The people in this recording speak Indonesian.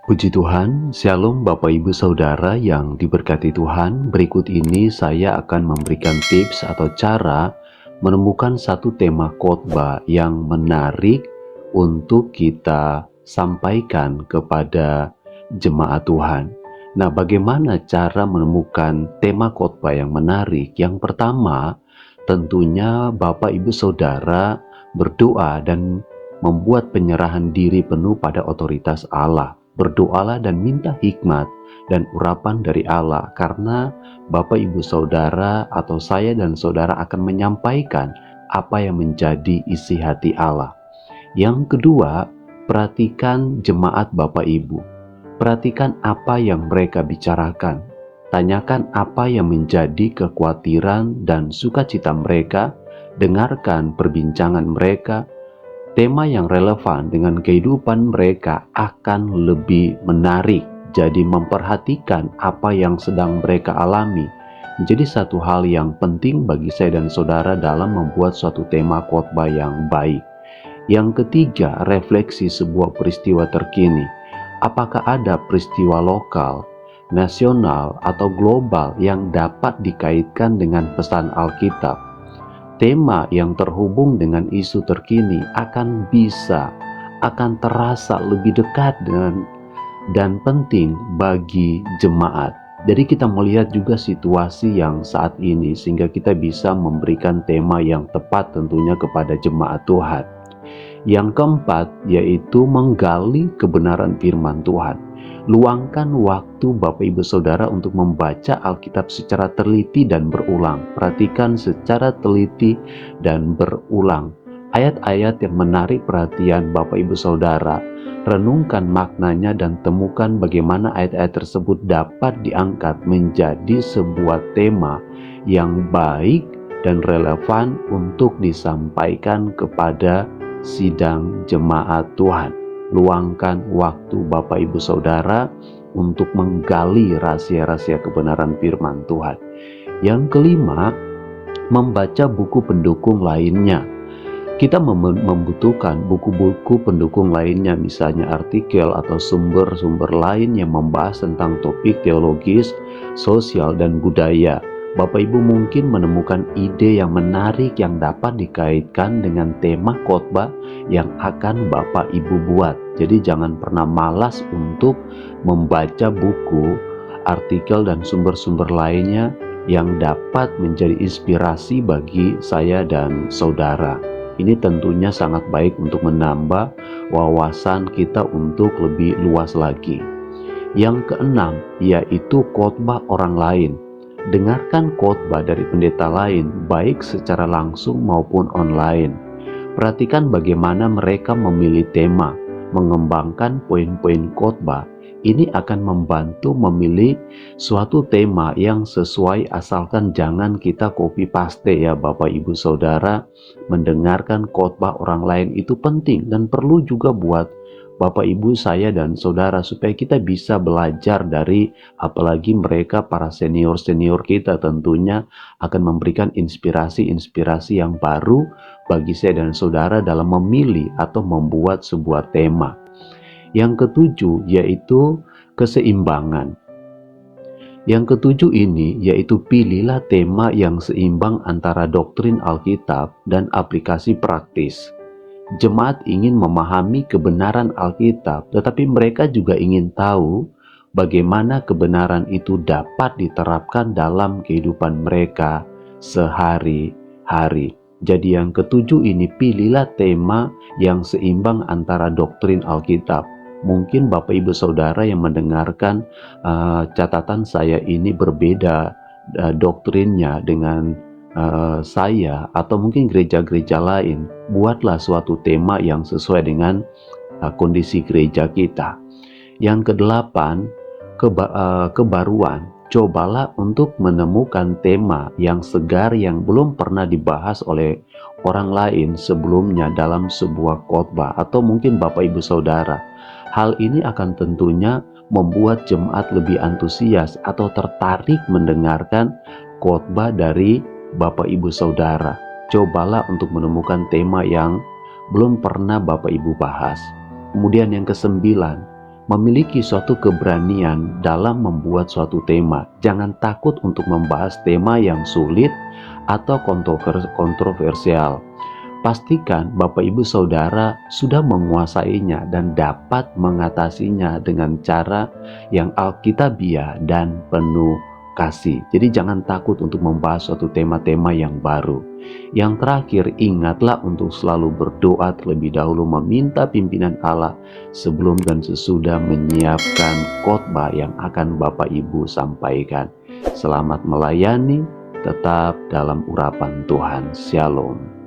Puji Tuhan, Shalom Bapak Ibu Saudara yang diberkati Tuhan. Berikut ini saya akan memberikan tips atau cara menemukan satu tema khotbah yang menarik untuk kita sampaikan kepada jemaat Tuhan. Nah, bagaimana cara menemukan tema khotbah yang menarik? Yang pertama, tentunya Bapak Ibu Saudara berdoa dan membuat penyerahan diri penuh pada otoritas Allah. Berdoalah dan minta hikmat dan urapan dari Allah, karena Bapak Ibu Saudara atau saya dan saudara akan menyampaikan apa yang menjadi isi hati Allah. Yang kedua, perhatikan jemaat Bapak Ibu. Perhatikan apa yang mereka bicarakan. Tanyakan apa yang menjadi kekhawatiran dan sukacita mereka. Dengarkan perbincangan mereka. Tema yang relevan dengan kehidupan mereka akan lebih menarik. Jadi memperhatikan apa yang sedang mereka alami menjadi satu hal yang penting bagi saya dan saudara dalam membuat suatu tema khotbah yang baik. Yang ketiga, refleksi sebuah peristiwa terkini. Apakah ada peristiwa lokal, nasional, atau global yang dapat dikaitkan dengan pesan Alkitab? Tema yang terhubung dengan isu terkini akan terasa lebih dekat dan penting bagi jemaat. Jadi kita melihat juga situasi yang saat ini sehingga kita bisa memberikan tema yang tepat tentunya kepada jemaat Tuhan. Yang keempat, yaitu menggali kebenaran firman Tuhan. Luangkan waktu Bapak Ibu Saudara untuk membaca Alkitab secara teliti dan berulang. Perhatikan secara teliti dan berulang ayat-ayat yang menarik perhatian Bapak Ibu Saudara. Renungkan maknanya dan temukan bagaimana ayat-ayat tersebut dapat diangkat menjadi sebuah tema yang baik dan relevan untuk disampaikan kepada sidang jemaat Tuhan. Luangkan waktu Bapak Ibu Saudara untuk menggali rahasia-rahasia kebenaran firman Tuhan. Yang kelima, membaca buku pendukung lainnya. Kita membutuhkan buku-buku pendukung lainnya, misalnya artikel atau sumber-sumber lain yang membahas tentang topik teologis, sosial, dan budaya. Bapak Ibu mungkin menemukan ide yang menarik yang dapat dikaitkan dengan tema khotbah yang akan Bapak Ibu buat. Jadi jangan pernah malas untuk membaca buku, artikel, dan sumber-sumber lainnya yang dapat menjadi inspirasi bagi saya dan saudara. Ini tentunya sangat baik untuk menambah wawasan kita untuk lebih luas lagi. Yang keenam, yaitu khotbah orang lain. Dengarkan khotbah dari pendeta lain, baik secara langsung maupun online. Perhatikan bagaimana mereka memilih tema, mengembangkan poin-poin khotbah. Ini akan membantu memilih suatu tema yang sesuai, asalkan jangan kita copy paste ya Bapak Ibu Saudara. Mendengarkan khotbah orang lain itu penting dan perlu juga buat Bapak Ibu saya dan saudara, supaya kita bisa belajar dari, apalagi mereka para senior-senior kita tentunya akan memberikan inspirasi-inspirasi yang baru bagi saya dan saudara dalam memilih atau membuat sebuah tema. Yang ketujuh, yaitu keseimbangan. Yang ketujuh ini yaitu pilihlah tema yang seimbang antara doktrin Alkitab dan aplikasi praktis. Jemaat ingin memahami kebenaran Alkitab, tetapi mereka juga ingin tahu bagaimana kebenaran itu dapat diterapkan dalam kehidupan mereka sehari-hari. Jadi yang ketujuh ini, pilihlah tema yang seimbang antara doktrin Alkitab. Mungkin Bapak Ibu Saudara yang mendengarkan catatan saya ini berbeda doktrinnya dengan saya atau mungkin gereja-gereja lain. Buatlah suatu tema yang sesuai dengan kondisi gereja kita. Yang kedelapan, kebaruan. Cobalah untuk menemukan tema yang segar yang belum pernah dibahas oleh orang lain sebelumnya dalam sebuah khotbah atau mungkin Bapak Ibu Saudara. Hal ini akan tentunya membuat jemaat lebih antusias atau tertarik mendengarkan khotbah dari Bapak Ibu Saudara. Cobalah untuk menemukan tema yang belum pernah Bapak Ibu bahas. Kemudian yang kesembilan, memiliki suatu keberanian dalam membuat suatu tema. Jangan takut untuk membahas tema yang sulit atau kontroversial. Pastikan Bapak Ibu Saudara sudah menguasainya dan dapat mengatasinya dengan cara yang alkitabiah dan penuh kasih. Jadi jangan takut untuk membahas suatu tema-tema yang baru. Yang terakhir, ingatlah untuk selalu berdoa terlebih dahulu, meminta pimpinan Allah sebelum dan sesudah menyiapkan khotbah yang akan Bapak Ibu sampaikan. Selamat melayani, tetap dalam urapan Tuhan. Shalom.